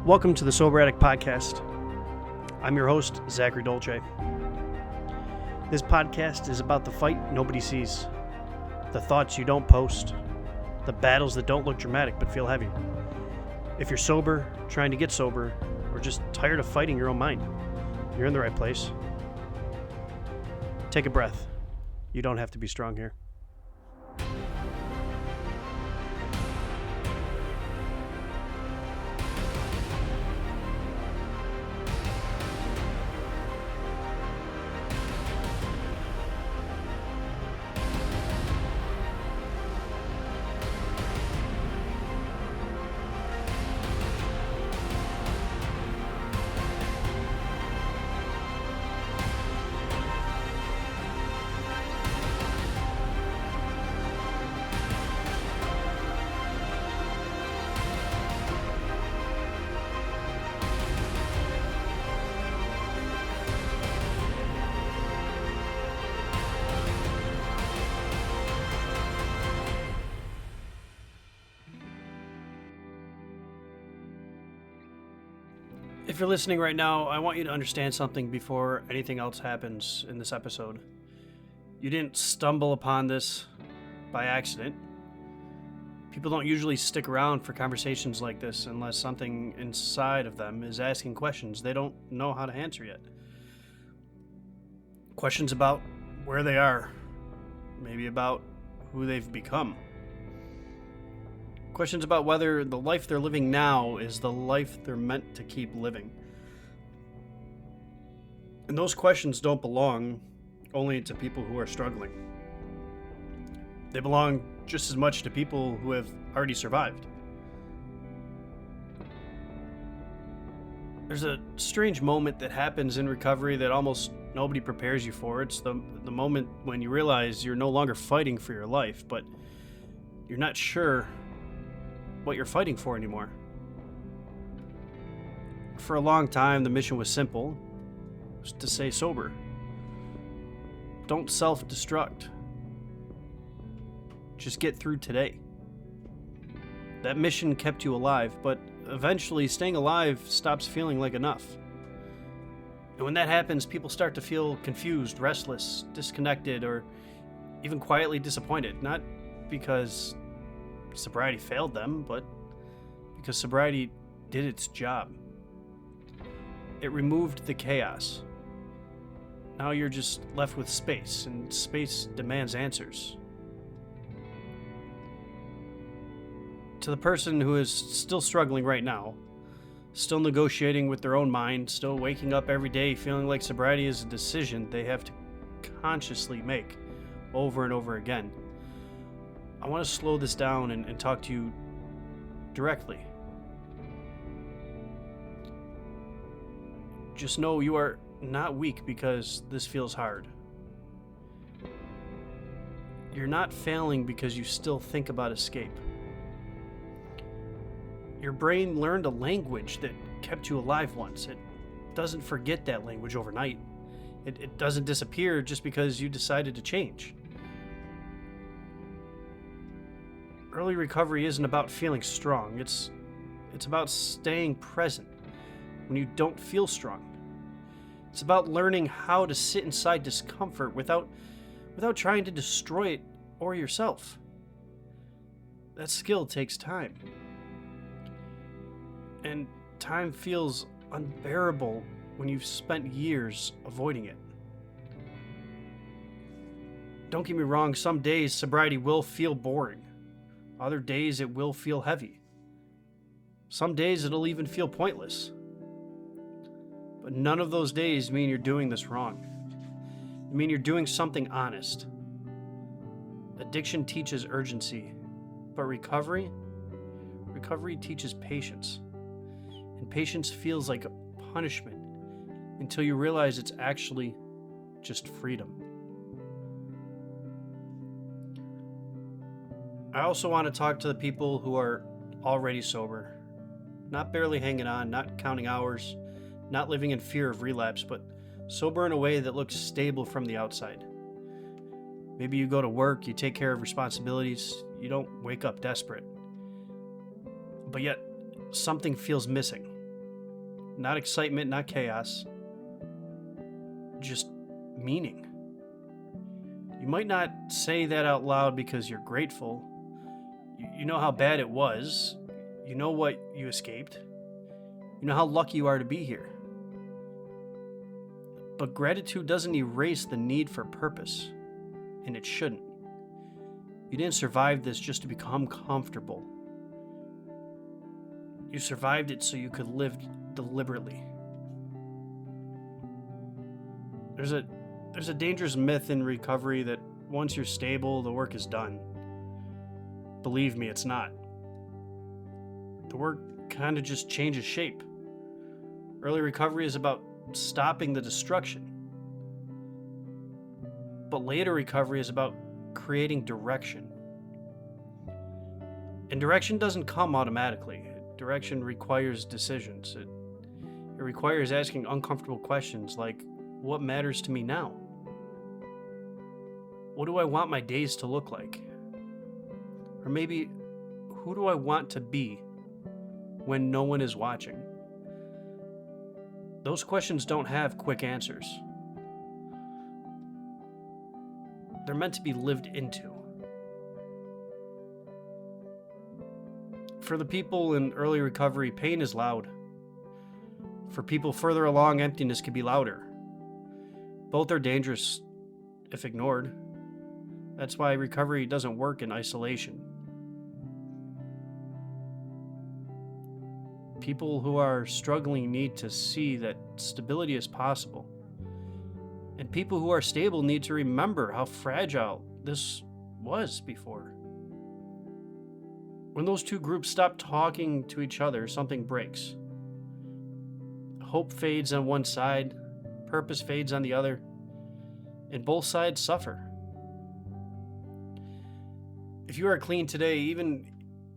Welcome to the Sober Addict Podcast. I'm your host, Zachary Dolce. This podcast is about the fight nobody sees, the thoughts you don't post, the battles that don't look dramatic but feel heavy. If you're sober, trying to get sober, or just tired of fighting your own mind, you're in the right place. Take a breath. You don't have to be strong here. If you're listening right now, I want you to understand something before anything else happens in this episode. You didn't stumble upon this by accident. People don't usually stick around for conversations like this unless something inside of them is asking questions they don't know how to answer yet. Questions about where they are, maybe about who they've become. Questions about whether the life they're living now is the life they're meant to keep living. And those questions don't belong only to people who are struggling. They belong just as much to people who have already survived. There's a strange moment that happens in recovery that almost nobody prepares you for. It's the moment when you realize you're no longer fighting for your life, but you're not sure what you're fighting for anymore. For a long time, the mission was simple. It was to stay sober. Don't self-destruct. Just get through today. That mission kept you alive, but eventually staying alive stops feeling like enough. And when that happens, people start to feel confused, restless, disconnected, or even quietly disappointed. Not because sobriety failed them, but because sobriety did its job. It removed the chaos. Now you're just left with space, and space demands answers. To the person who is still struggling right now, still negotiating with their own mind, still waking up every day feeling like sobriety is a decision they have to consciously make over and over again, I want to slow this down and talk to you directly. Just know you are not weak because this feels hard. You're not failing because you still think about escape. Your brain learned a language that kept you alive once. It doesn't forget that language overnight. It doesn't disappear just because you decided to change. Early recovery isn't about feeling strong. It's about staying present when you don't feel strong. It's about learning how to sit inside discomfort without trying to destroy it or yourself. That skill takes time. And time feels unbearable when you've spent years avoiding it. Don't get me wrong, some days sobriety will feel boring. Other days it will feel heavy. Some days it'll even feel pointless. But none of those days mean you're doing this wrong. They mean you're doing something honest. Addiction teaches urgency, but recovery teaches patience. And patience feels like a punishment until you realize it's actually just freedom. I also want to talk to the people who are already sober, not barely hanging on, not counting hours, not living in fear of relapse, but sober in a way that looks stable from the outside. Maybe you go to work, you take care of responsibilities, you don't wake up desperate. But yet, something feels missing. not excitement, not chaos, just meaning. You might not say that out loud because you're grateful. You know how bad it was. You know what you escaped. You know how lucky you are to be here. But gratitude doesn't erase the need for purpose, and it shouldn't. You didn't survive this just to become comfortable. You survived it so you could live deliberately. There's a dangerous myth in recovery that once you're stable, the work is done. Believe me, it's not. The work kind of just changes shape. Early recovery is about stopping the destruction. But later recovery is about creating direction. And direction doesn't come automatically. Direction requires decisions. It requires asking uncomfortable questions like, what matters to me now? What do I want my days to look like? Or maybe, who do I want to be when no one is watching? Those questions don't have quick answers. They're meant to be lived into. For the people in early recovery, pain is loud. For people further along, emptiness can be louder. Both are dangerous if ignored. That's why recovery doesn't work in isolation. People who are struggling need to see that stability is possible. And people who are stable need to remember how fragile this was before. When those two groups stop talking to each other, something breaks. Hope fades on one side, purpose fades on the other, and both sides suffer. If you are clean today, even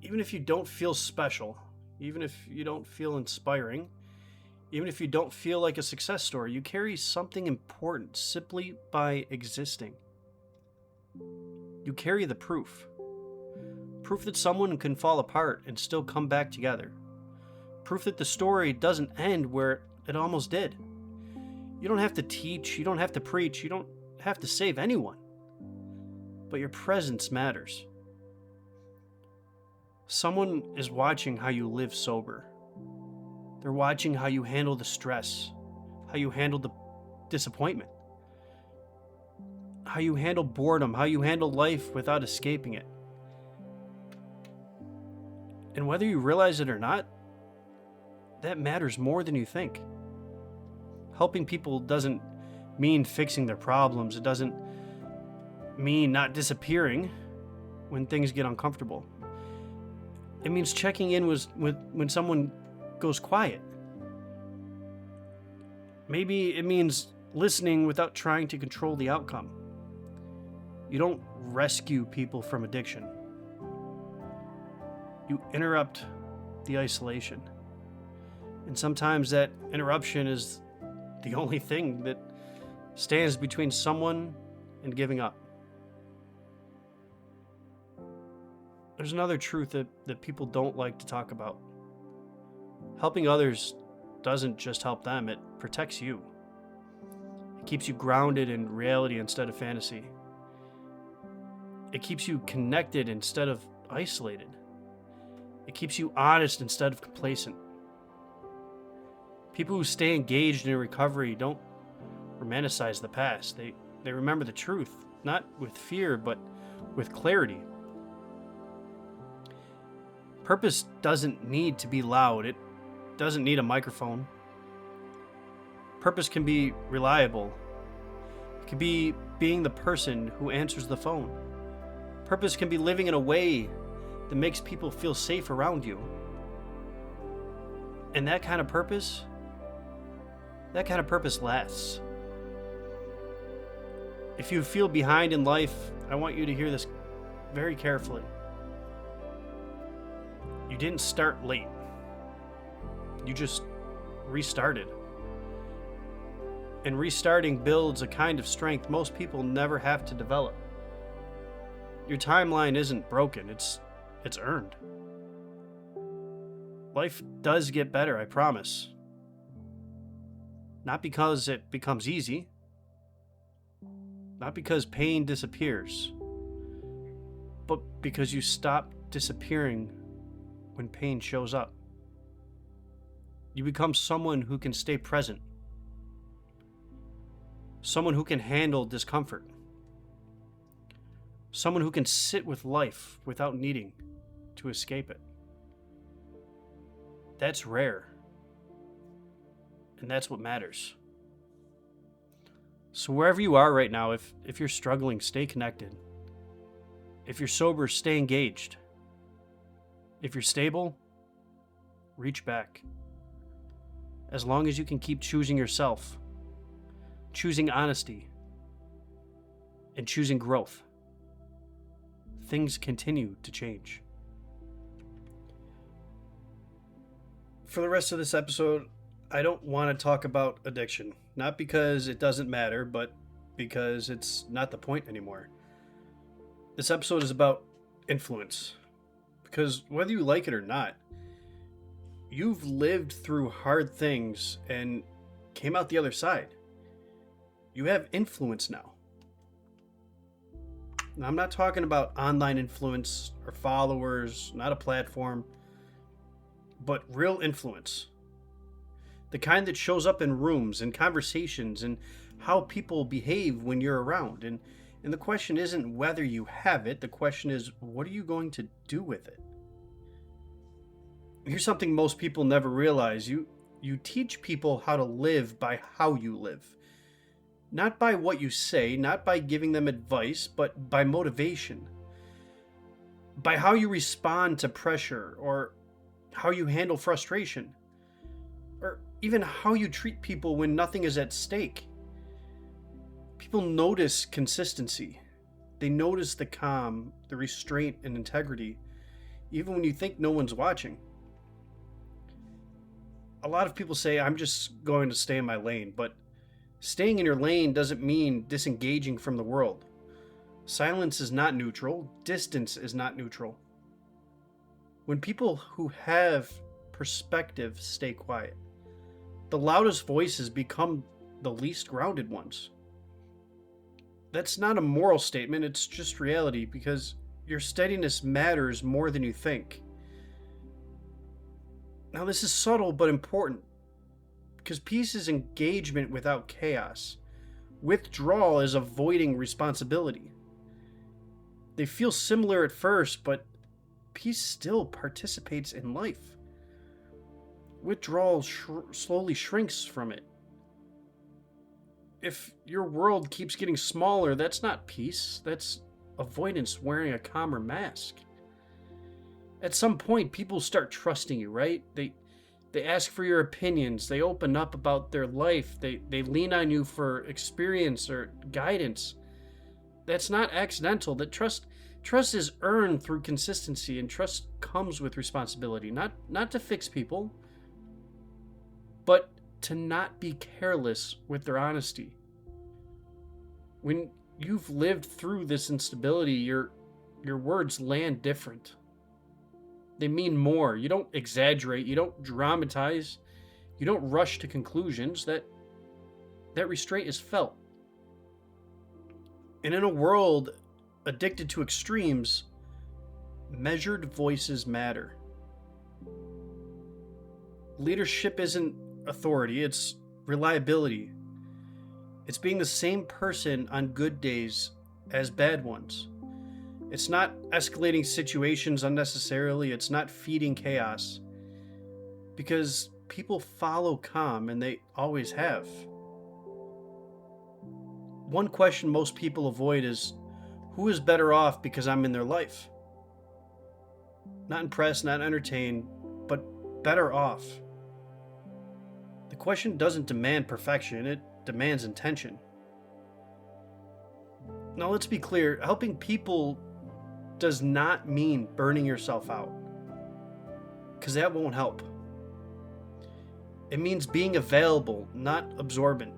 if you don't feel special, even if you don't feel inspiring, even if you don't feel like a success story, you carry something important simply by existing. You carry the proof. Proof that someone can fall apart and still come back together. Proof that the story doesn't end where it almost did. You don't have to teach, you don't have to preach, you don't have to save anyone. But your presence matters. Someone is watching how you live sober. They're watching how you handle the stress, how you handle the disappointment, how you handle boredom, how you handle life without escaping it. And whether you realize it or not, that matters more than you think. Helping people doesn't mean fixing their problems. It doesn't mean not disappearing when things get uncomfortable. It means checking in when someone goes quiet. Maybe it means listening without trying to control the outcome. You don't rescue people from addiction. You interrupt the isolation. And sometimes that interruption is the only thing that stands between someone and giving up. There's another truth that people don't like to talk about. Helping others doesn't just help them, it protects you. It keeps you grounded in reality instead of fantasy. It keeps you connected instead of isolated. It keeps you honest instead of complacent. People who stay engaged in recovery don't romanticize the past. They remember the truth, not with fear, but with clarity. Purpose doesn't need to be loud. It doesn't need a microphone. Purpose can be reliable. It can be being the person who answers the phone. Purpose can be living in a way that makes people feel safe around you. And that kind of purpose lasts. If you feel behind in life, I want you to hear this very carefully. You didn't start late. You just restarted. And restarting builds a kind of strength most people never have to develop. Your timeline isn't broken, it's earned. Life does get better, I promise. Not because it becomes easy, not because pain disappears, but because you stop disappearing when pain shows up. You become someone who can stay present, someone who can handle discomfort, someone who can sit with life without needing to escape it. That's rare, and that's what matters. So wherever you are right now, if you're struggling, stay connected. If you're sober, stay engaged. If you're stable, reach back. As long as you can keep choosing yourself, choosing honesty, and choosing growth, things continue to change. For the rest of this episode, I don't want to talk about addiction. Not because it doesn't matter, but because it's not the point anymore. This episode is about influence. Because whether you like it or not, you've lived through hard things and came out the other side. You have influence now. Now, I'm not talking about online influence or followers, not a platform, but real influence. The kind that shows up in rooms and conversations and how people behave when you're around. And the question isn't whether you have it, the question is, what are you going to do with it? Here's something most people never realize. You teach people how to live by how you live. Not by what you say, not by giving them advice, but by motivation. By how you respond to pressure, or how you handle frustration, or even how you treat people when nothing is at stake. People notice consistency. They notice the calm, the restraint, and integrity, even when you think no one's watching. A lot of people say, I'm just going to stay in my lane, but staying in your lane doesn't mean disengaging from the world. Silence is not neutral. Distance is not neutral. When people who have perspective stay quiet, the loudest voices become the least grounded ones. That's not a moral statement, it's just reality, because your steadiness matters more than you think. Now, this is subtle but important, because peace is engagement without chaos. Withdrawal is avoiding responsibility. They feel similar at first, but peace still participates in life. Withdrawal slowly shrinks from it. If your world keeps getting smaller, that's not peace. That's avoidance wearing a calmer mask. At some point, people start trusting you, right? They ask for your opinions. They open up about their life. They lean on you for experience or guidance. That's not accidental. That trust is earned through consistency, and trust comes with responsibility. Not to fix people, but to not be careless with their honesty. When you've lived through this instability, your words land different. They mean more. You don't exaggerate. You don't dramatize. You don't rush to conclusions. That restraint is felt. And in a world addicted to extremes, measured voices matter. Leadership isn't authority, it's reliability. It's being the same person on good days as bad ones. It's not escalating situations unnecessarily. It's not feeding chaos. Because people follow calm, and they always have. One question most people avoid is, who is better off because I'm in their life? Not impressed, not entertained, but better off. The question doesn't demand perfection, it demands intention. Now, let's be clear, helping people does not mean burning yourself out, because that won't help. It means being available, not absorbent.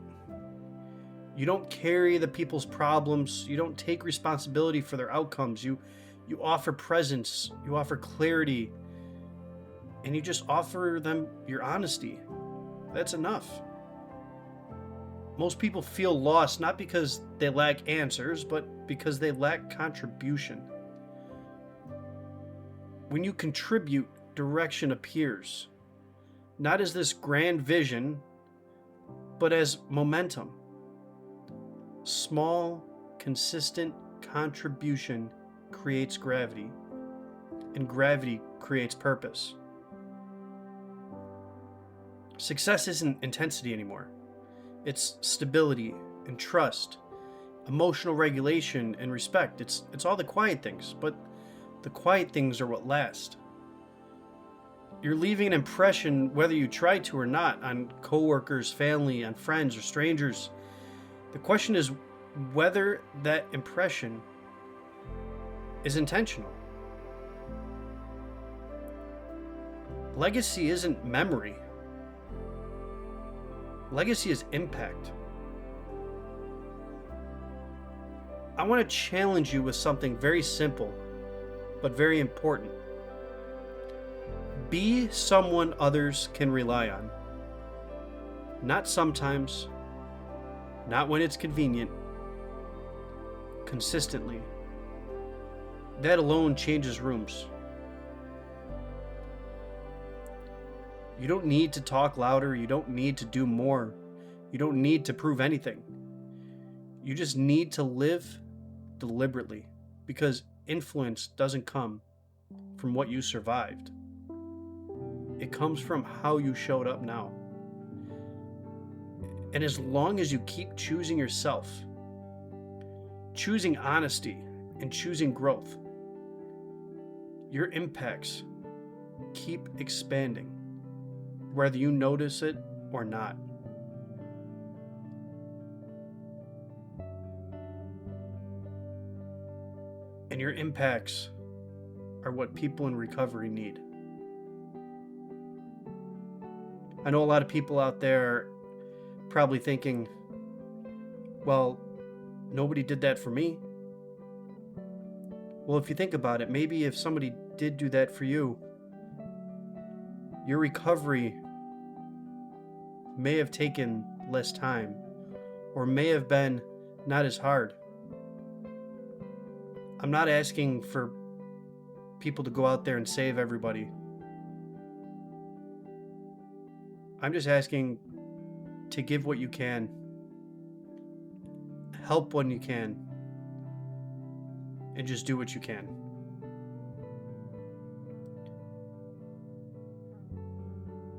You don't carry the people's problems. You don't take responsibility for their outcomes. You offer presence. You offer clarity. And you just offer them your honesty. That's enough. Most people feel lost not because they lack answers, but because they lack contribution. When you contribute, direction appears, not as this grand vision, but as momentum. Small, consistent contribution creates gravity, and gravity creates purpose. Success isn't intensity anymore. It's stability and trust, emotional regulation and respect. It's all the quiet things, but the quiet things are what last. You're leaving an impression, whether you try to or not, on coworkers, family, on friends, or strangers. The question is whether that impression is intentional. Legacy isn't memory. Legacy is impact. I want to challenge you with something very simple, but very important. Be someone others can rely on. Not sometimes, not when it's convenient, consistently. That alone changes rooms. You don't need to talk louder. You don't need to do more. You don't need to prove anything. You just need to live deliberately, because influence doesn't come from what you survived. It comes from how you showed up now. And as long as you keep choosing yourself, choosing honesty, and choosing growth, your impacts keep expanding, whether you notice it or not. And your impacts are what people in recovery need. I know a lot of people out there probably thinking, well, nobody did that for me. Well, if you think about it, maybe if somebody did do that for you, your recovery may have taken less time, or may have been not as hard. I'm not asking for people to go out there and save everybody. I'm just asking to give what you can, help when you can, and just do what you can.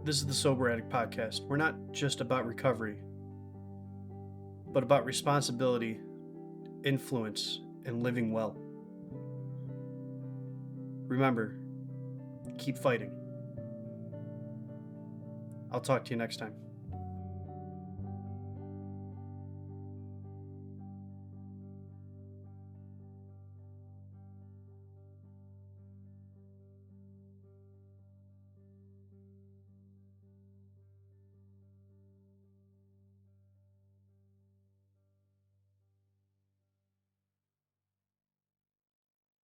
This is the Sober Addict Podcast. We're not just about recovery, but about responsibility, influence, and living well. Remember, keep fighting. I'll talk to you next time.